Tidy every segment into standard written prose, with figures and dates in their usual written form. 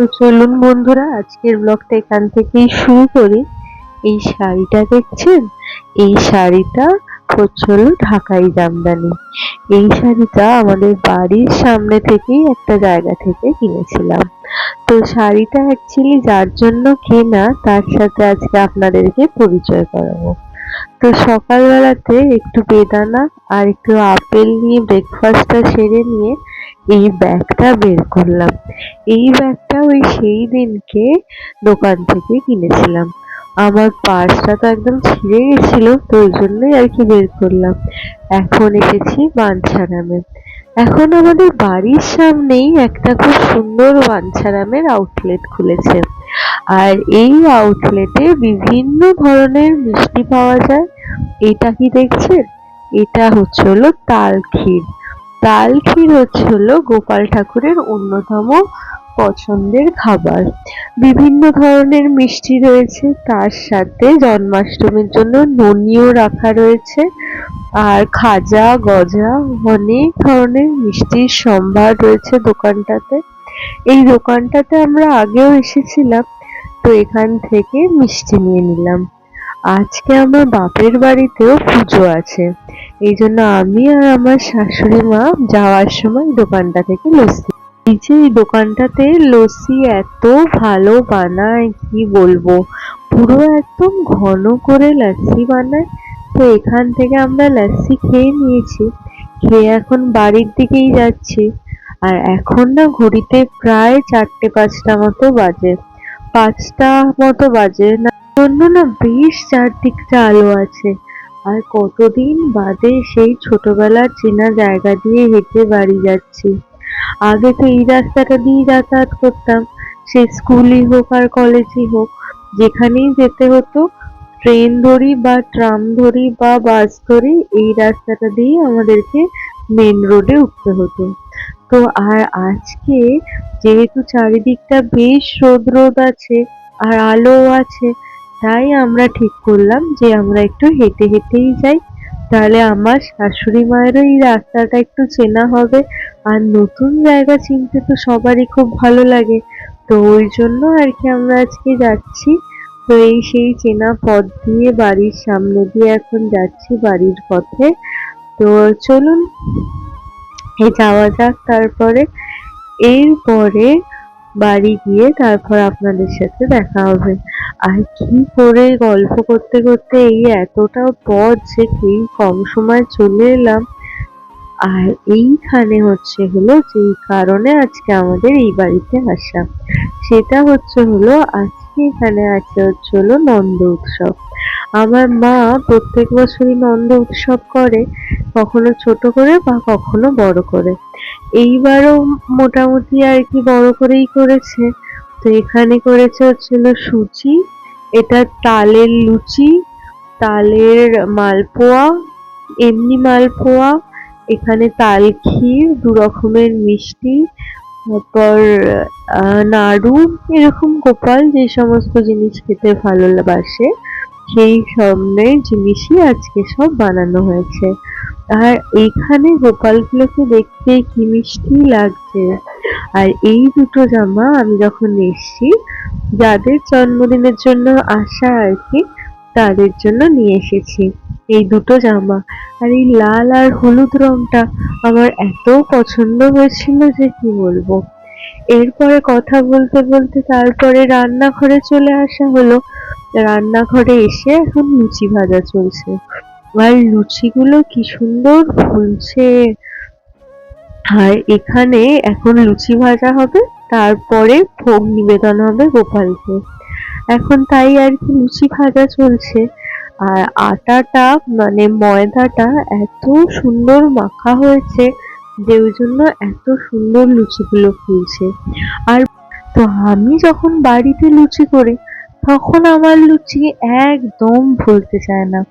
তো চলুন বন্ধুরা, আজকের ব্লগটা এখান থেকেই শুরু করি। এই শাড়িটা দেখছেন, এই শাড়িটা হলো ঢাকাই জামদানি। এই শাড়িটা আমাদের বাড়ির সামনে থেকেই একটা জায়গা থেকে কিনেছিলাম। তো শাড়িটা অ্যাকচুয়ালি যার জন্য কেনা, তার সাথে আজকে আপনাদেরকে পরিচয় করাবো। তো সকালবেলাতে একটু বেদানা আর একটু আপেল নিয়ে ব্রেকফাস্টটা সেরে নিয়ে এই ব্যাগটা বের করলাম। এই ব্যাগটা ওই সেই দিনকে দোকান থেকে কিনেছিলাম। আমার পার্সটা তো একদম ছিঁড়ে গেছিল, তো ওই জন্যই আর কি বের করলাম। এখন এসেছি বাঞ্ছারামে। এখন আমাদের বাড়ির সামনেই একটা খুব সুন্দর বাঞ্ছারামের আউটলেট খুলেছে। আর এই আউটলেটে বিভিন্ন ধরনের মিষ্টি পাওয়া যায়। এটা কি দেখছেন, এটা হলো তাল ক্ষীর। তাল ক্ষীর হলো গোপাল ঠাকুরের অন্যতম পছন্দের খাবার। বিভিন্ন ধরনের মিষ্টি রয়েছে, তার সাথে জন্মাষ্টমীর জন্য ননিও রাখা রয়েছে। আর খাজা, গজা, অনেক ধরনের মিষ্টির সম্ভার রয়েছে দোকানটাতে। এই দোকানটাতে আমরা আগেও এসেছিলাম, তো এখান থেকে মিষ্টি নিয়ে নিলাম। আজকে আমার বাপের বাড়িতেও পুজো আছে, এই জন্য আমি আর আমার শাশুড়ি মা যাওয়ার সময় দোকানটা থেকে লস্যি। এই দোকানটাতে লস্যি এত ভালো বানায় কি বলবো, পুরো একদম ঘন করে লস্যি বানায়। তো এখান থেকে আমরা লস্যি খেয়ে নিয়েছি, খেয়ে এখন বাড়ির দিকেই যাচ্ছি। আর এখন না ঘড়িতে প্রায় 4টে 5টা মতো বাজে, 5টা মতো বাজে না, জন্য না বেশ চারদিকটা আলো আছে। আর কতদিন বাদে সেই ছোটবেলার চেনা জায়গা দিয়ে হেঁটে বাড়ি যাচ্ছি। আগে তো এই রাস্তাটা দিয়ে যাতায়াত করতাম, সে স্কুলই হোক আর কলেজই হোক, যেখানেই যেতে হতো ট্রেন ধরি বা ট্রাম ধরি বা বাস ধরি, এই রাস্তাটা দিয়ে আমাদেরকে মেন রোডে উঠতে হতো। তো আর আজকে যেহেতু চারিদিকটা বেশ রোদ রোদ আছে আর আলো আছে, তাই আমরা ঠিক করলাম যে আমরা একটু হেঁটে হেঁটেই যাই। তাহলে আমার শাশুড়ি মায়েরও এই রাস্তাটা একটু চেনা হবে। আর নতুন জায়গা চিনতে তো সবারই খুব ভালো লাগে, তো ওই জন্য আর কি আমরা আজকে যাচ্ছি। তো এই সেই চেনা পথ দিয়ে বাড়ির সামনে দিয়ে এখন যাচ্ছি বাড়ির পথে। তো চলুন যাওয়া যাক। তারপরে এরপরে বাড়ি গিয়ে তারপর আপনাদের সাথে দেখা হবে। আর কি করে গল্প করতে করতে এই এতটা পথ যে এই কম সময় চলে এলাম। আর এইখানে হলো যেই কারণে আজকে আমাদের এই বাড়িতে আসা, সেটা হলো আজকে এখানে আছে হলো নন্দ উৎসব। আমার মা প্রত্যেক বছরই নন্দ উৎসব করে, কখনো ছোট করে বা কখনো বড় করে। এইবারও মোটামুটি আর কি বড় করেই করেছে। তো এখানে করেছে হচ্ছিল সুজি, এটা তালের লুচি, তালের মালপোয়া, এমনি মালপোয়া, এখানে তাল ক্ষীর, 2 রকমের মিষ্টি, তারপর নাড়ু, এরকম গোপাল যে সমস্ত জিনিস খেতে ভালোবাসে সেই ধরনের জিনিসই আজকে সব বানানো হয়েছে। আর এইখানে গোপালগুলোকে দেখতে কি মিষ্টি লাগছে। আর এই দুটো জামা আমি যখন এসছি, যাদের জন্মদিনের জন্য আসা আর কি, তাদের জন্য নিয়ে এসেছি এই দুটো জামা। আর এই লাল আর হলুদ রংটা আমার এত পছন্দ হয়েছিল যে কি বলবো। এরপরে কথা বলতে বলতে তারপরে রান্নাঘরে চলে আসা হলো। রান্নাঘরে এসে এখন লুচি ভাজা চলছে, আর লুচিগুলো কি সুন্দর ফুলছে। আর এখানে এখন লুচি ভাজা হবে, তারপরে ভোগ নিবেদন হবে গোপালকে। এখন তাই আর কি লুচি ভাজা চলছে। আর আটাটা মানে ময়দাটা এত সুন্দর মাখা হয়েছে যে ওই জন্য এত সুন্দর লুচিগুলো ফুলছে। আর তো আমি যখন বাড়িতে লুচি করি, তখন আমার লুচি একদম ফুলতে চায় না।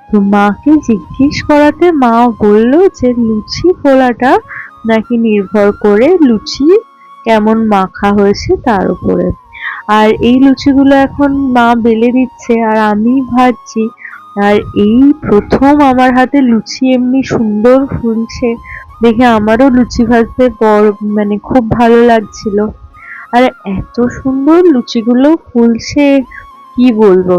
তো মাকে জিজ্ঞেস করাতে মা বলল যে লুচি ফোলাটা নাকি নির্ভর করে লুচি কেমন মাখা হয়েছে তার উপরে। আর এই লুচিগুলো এখন মা বেলে দিচ্ছে আর আমি ভাজছি। আর এই প্রথম আমার হাতে লুচি এমনি সুন্দর ফুলছে দেখে আমারও লুচি ভাজতে মানে খুব ভালো লাগছিল। আর এত সুন্দর লুচিগুলো ফুলছে, কি বলবো।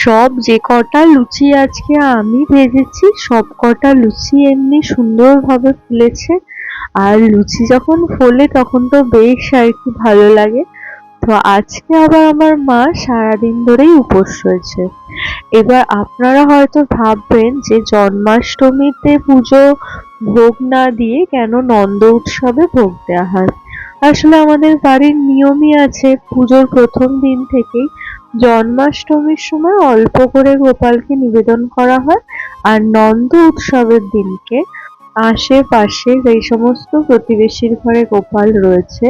সব যে কটা লুচি আজকে আমি ভেজেছি সব কটা লুচি এমনি সুন্দরভাবে ফুলেছে। আর লুচি যখন ফোলে তখন তো বেশ আর কি ভালো লাগে। তো আজকে আবার আমার মা সারাদিন ধরেই উপোস রয়েছে। এবার আপনারা হয়তো ভাববেন যে জন্মাষ্টমীতে পুজো ভোগ না দিয়ে কেন নন্দ উৎসবে ভোগ দেওয়া হয়। আসলে আমাদের বাড়ির নিয়মই আছে পুজোর প্রথম দিন থেকেই জন্মাষ্টমীর সময় অল্প করে গোপালকে নিবেদন করা হয়, আর নন্দ উৎসবের দিনকে আশেপাশে যেই সমস্ত প্রতিবেশীর ঘরে গোপাল রয়েছে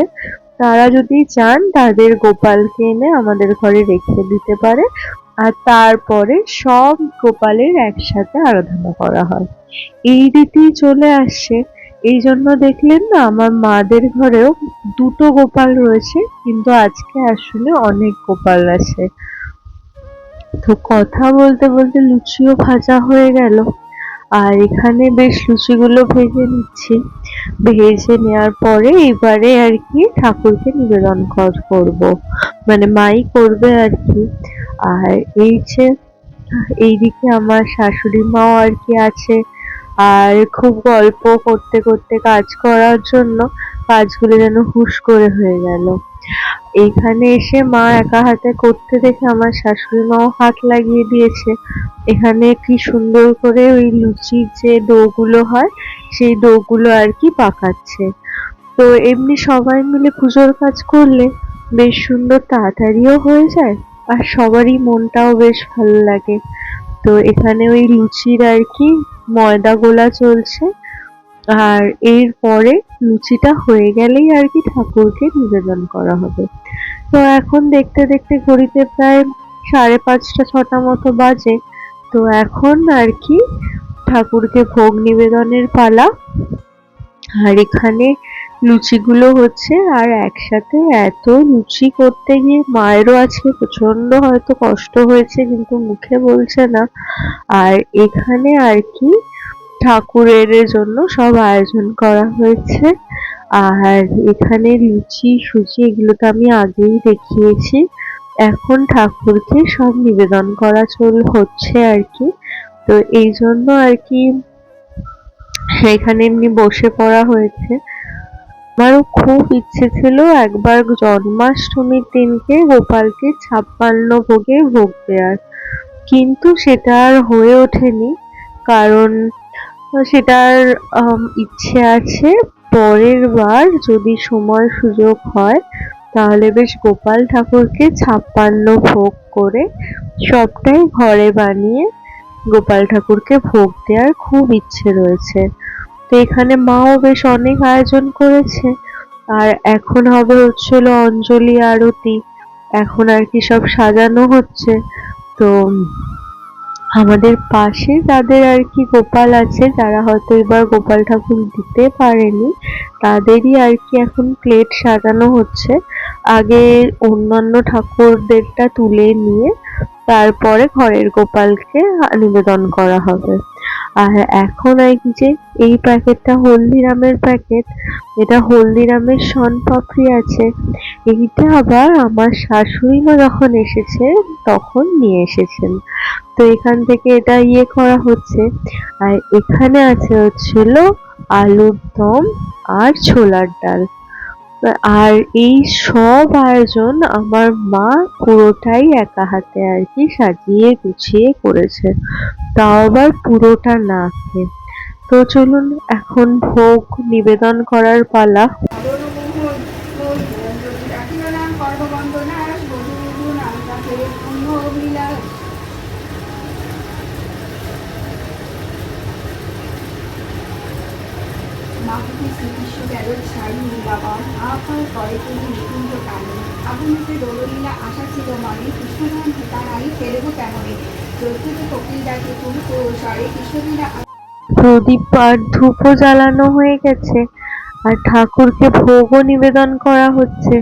তারা যদি চান তাদের গোপালকে এনে আমাদের ঘরে রেখে দিতে পারে, আর তারপরে সব গোপালের একসাথে আরাধনা করা হয়। এই রীতি চলে আসছে। এই জন্য দেখলেন না আমার মাদের ঘরেও দুটো গোপাল রয়েছে, কিন্তু আজকে আসলে অনেক গোপাল আছে। তো কথা বলতে বলতে লুচিও ভাজা হয়ে গেল, আর এখানে বেশ লুচিগুলো ভেজে নিচ্ছি। ভেজে নেওয়ার পরে এবারে আর কি ঠাকুরকে নিবেদন করব, মানে মাই করবে আর কি। আর এই যে এইদিকে আমার শাশুড়ি মাও আর কি আছে, আর খুব গল্প করতে করতে কাজ করার জন্য কাজগুলো যেন হুশ করে হয়ে গেল। এইখানে এসে মা একা হাতে করতে দেখে আমার শাশুড়ি মাও হাত লাগিয়ে দিয়েছে। এখানে কি সুন্দর করে ওই লুচির যে ডো গুলো হয় সেই ডো গুলো আর কি পাকাচ্ছে। তো এমনি সবাই মিলে পুজোর কাজ করলে বেশ সুন্দর তাড়াতাড়িও হয়ে যায়, আর সবারই মনটাও বেশ ভালো লাগে। তো এখানে ওই লুচির আর কি ময়দা গোলা চলছে, আর এরপরে লুচিটা হয়ে গেলেই আর কি ঠাকুরকে নিবেদন করা হবে। তো এখন দেখতে দেখতে ঘড়িতে প্রায় 5:30-6টা মতো বাজে। তো এখন আর কি ঠাকুরকে ভোগ নিবেদনের পালা। আর এখানে লুচিগুলো হচ্ছে, আর একসাথে এত লুচি করতে গিয়ে মায়েরও আজকে প্রচন্ড হয়তো কষ্ট হয়েছে কিন্তু মুখে বলছে না। আর এখানে আর কি ঠাকুরের জন্য সব আয়োজন করা হয়েছে। আর এখানে লুচি সুজি এগুলো তো আমি আগেই দেখিয়েছি। এখন ঠাকুরকে সব নিবেদন করা হচ্ছে আর কি। তো এই জন্য আর কি এখানে এমনি বসে পড়া হয়েছে। আমারও খুব ইচ্ছে ছিল একবার জন্মাষ্টমীর দিনকে গোপালকে 56 ভোগে ভোগ দেওয়ার, কিন্তু সেটা আর হয়ে ওঠেনি। কারণ সেটার ইচ্ছে আছে পরের বার যদি সময় সুযোগ হয় তাহলে বেশ গোপাল ঠাকুরকে 56 ভোগ করে সবটাই ঘরে বানিয়ে গোপাল ঠাকুরকে ভোগ দেওয়ার খুব ইচ্ছে রয়েছে। তো এখানে মাও বেশ অনেক আয়োজন করেছে। আর এখন হবে হচ্ছিল অঞ্জলি আরতি, এখন আর কি সব সাজানো হচ্ছে। তো আমাদের পাশে যাদের আর কি গোপাল আছে যারা হয়তো এবার গোপাল ঠাকুর দিতে পারেনি তাদেরই আর কি এখন প্লেট সাজানো হচ্ছে। আগে অন্যান্য ঠাকুরদেরটা তুলে নিয়ে তারপরে ঘরের গোপালকে নিবেদন করা হবে। আর এখন এই যে এই প্যাকেটটা হলদিরামের প্যাকেট, এটা হলদিরামের শনপাপড়ি আছে। এইটা আবার আমার শাশুড়ি মা যখন এসেছে তখন নিয়ে এসেছেন। তো এখান থেকে এটা করা হচ্ছে। আর এখানে আছে হচ্ছিল আলুর দম আর ছোলার ডাল। আর এই সব আয়োজন আমার মা পুরোটাই একা হাতে আর কি সাজিয়ে গুছিয়ে করেছে, তাও আবার পুরোটা না খেয়ে। তো চলুন এখন ভোগ নিবেদন করার পালা। মাকে শ্রীকৃষ্ণ গেল ছাই নীলাবান আকার করে তিনি নিকুঞ্জ টানে আগুনেতে দোললীলা আশা ছিল মানে কৃষ্ণধাম তারাই ফেরবো কেমনে চৈত্রতে কোকিল ডাকে তুমি তো স্বরে কৃষ্ণলীলা। প্রদীপ আর ধূপও জ্বালানো হয়ে গেছে, আর ঠাকুরকে ভোগও নিবেদন করা হচ্ছে।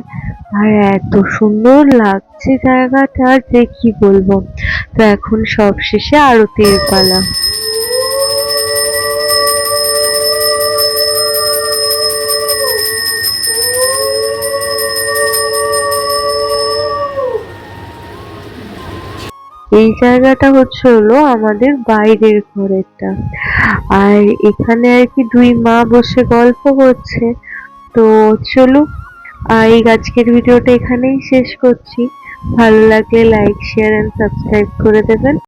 আর এত সুন্দর লাগছে জায়গাটা যে কি বলবো। তো এখন সব শেষে আরতির পালা। এই জায়গাটা হচ্ছে হলো আমাদের বাইরের ঘরেরটা। আর এখানে আর কি দুই মা বসে গল্প করছে। তো চলো, এই আজকের ভিডিওটা এখানেই শেষ করছি। ভালো লাগলে লাইক, শেয়ার এন্ড সাবস্ক্রাইব করে দেবেন।